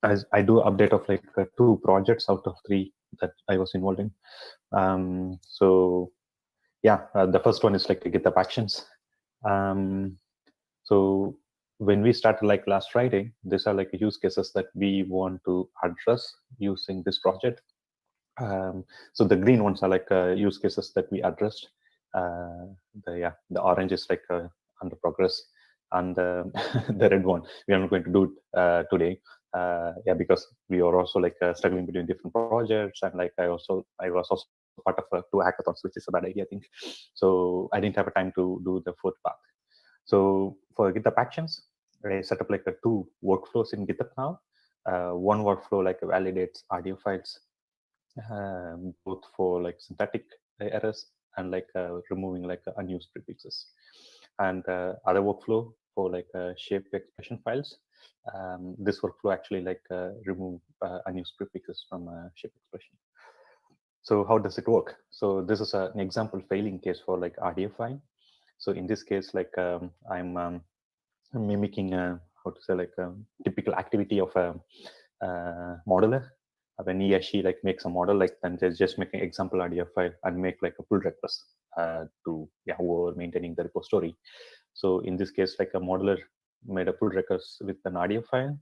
I do update of like 2 projects out of 3 that I was involved in. So yeah, the first one is like GitHub Actions. So when we started like last Friday, these are like use cases that we want to address using this project. So the green ones are like use cases that we addressed. The orange is like under progress, and the red one we are not going to do it today. Yeah, because we are also like struggling between different projects, and like I was also part of 2 hackathons, which is a bad idea, I think. So I didn't have a time to do the 4th path. So for GitHub Actions, I set up like 2 workflows in GitHub now. One workflow like validates audio files, both for like syntactic errors and like removing like unused prefixes. And other workflow for like shape expression files. This workflow actually like remove unused prefixes from shape expression. So how does it work? So this is an example failing case for like audio file. So in this case, like I'm mimicking how to say like a typical activity of a modeler. When he or she like makes a model, like then they just make an example audio file and make like a pull request to whoever maintaining the repository. So in this case, like a modeler made a pull request with an audio file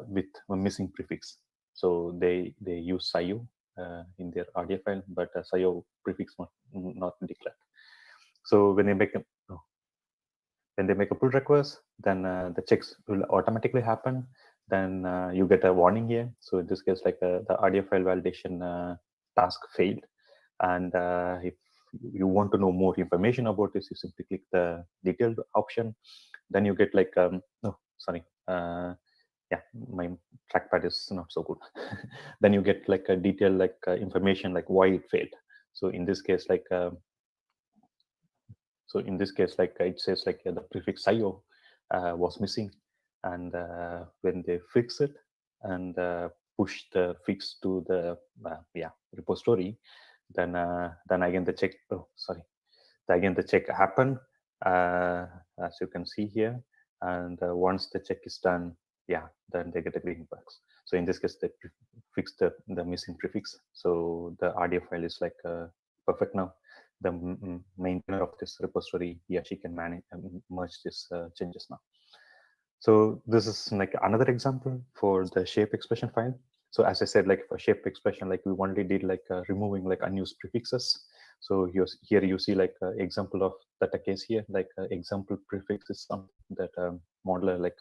with a missing prefix. So they use SIO in their audio file, but SIO prefix not declared. So when they make a pull request, then the checks will automatically happen. Then you get a warning here. So in this case, like the audio file validation task failed. And if you want to know more information about this, you simply click the detailed option. Then you get like, yeah, my trackpad is not so good. Then you get like a detailed like information like why it failed. So in this case, like it says like the prefix IO was missing, and when they fix it and push the fix to the repository, then again the check. Again the check happened, as you can see here, and once the check is done, then they get a green box. So in this case, they fix the missing prefix. So the audio file is like perfect now. The maintainer of this repository, she can manage and merge these changes now. So this is like another example for the shape expression file. So as I said, like for shape expression, like we only did like removing like unused prefixes. So here you see like example of that case here, like example prefix is something that modeler like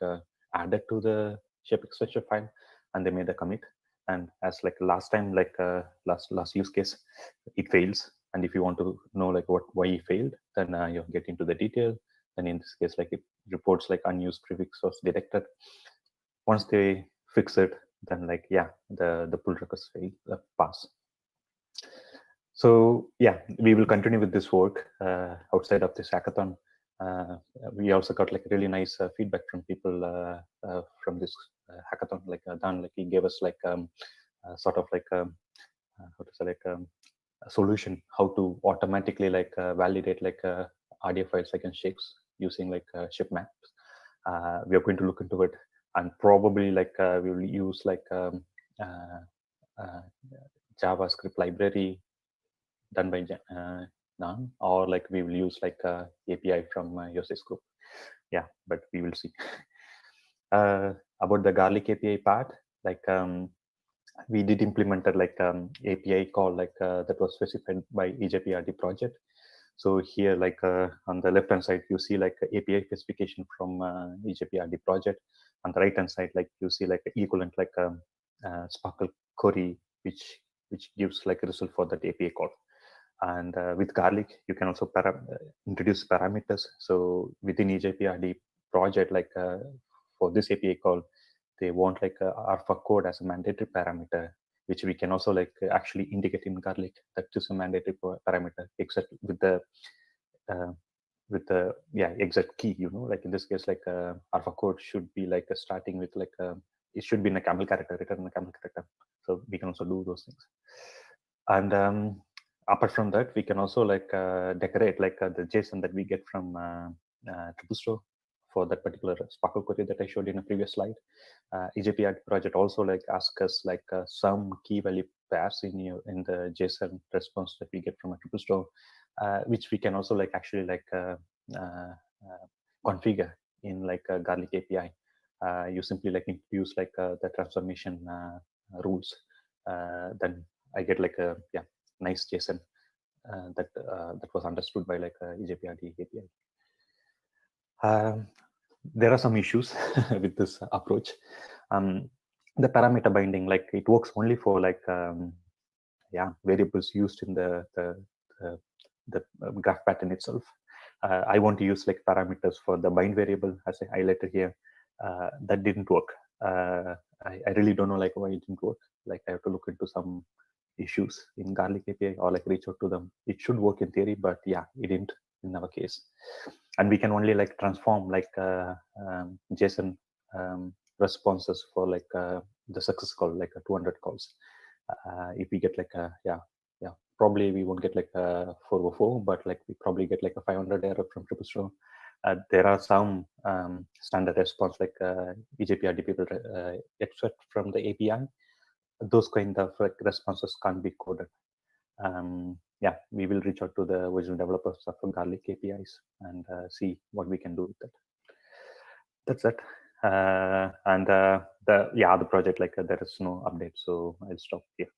added to the shape expression file, and they made a commit. And as like last time, like last use case, it fails. And if you want to know like why it failed, then you get into the detail. And in this case, like it reports like unused prefix was detected. Once they fix it, then like the pull request fail pass. So we will continue with this work outside of this hackathon. We also got like really nice feedback from people from this hackathon. Like Dan, like he gave us like sort of like how to say like a solution how to automatically like validate like audio files like in shex using like ship maps. We are going to look into it, and probably like we will use like JavaScript library done by Nan, or like we will use like API from Yossi's group. Yeah, but we will see. About the garlic API part, like we did implemented like API call like that was specified by EJPRD project. So here, like on the left hand side, you see like API specification from EJPRD project. On the right hand side, like you see like equivalent like Sparkle query, which gives like a result for that API call. And with garlic, you can also introduce parameters. So within EJPRD project, like for this API call, they want like alpha code as a mandatory parameter, which we can also like actually indicate in garlic that is a mandatory parameter, except with the exact key, like in this case, like alpha code should be like starting with like it should be in a camel character, written in a camel character. So we can also do those things. And apart from that, we can also like decorate like the JSON that we get from Triple Store for that particular Sparkle query that I showed in a previous slide. EJPR project also like asks us like some key value pairs in the JSON response that we get from a tuple store, which we can also like actually like configure in like a Garlic API. You simply like use like the transformation rules. Then I get like a nice JSON that was understood by like EJPRD API. There are some issues with this approach. The parameter binding, like it works only for like variables used in the graph pattern itself. I want to use like parameters for the bind variable as I highlighted here. That didn't work. I really don't know like why it didn't work. Like I have to look into some issues in Garlic API or like reach out to them. It should work in theory, but yeah, it didn't in our case. And we can only like transform like JSON responses for like the success call, like 200 calls. If we get like a probably we won't get like a 404, but like we probably get like a 500 error from TripleStore. There are some standard response like EJPRD people expect from the API. Those kind of like responses can't be coded. We will reach out to the original developers of Garlic APIs and see what we can do with that. That's it. And the project, like there is no update, so I'll stop here.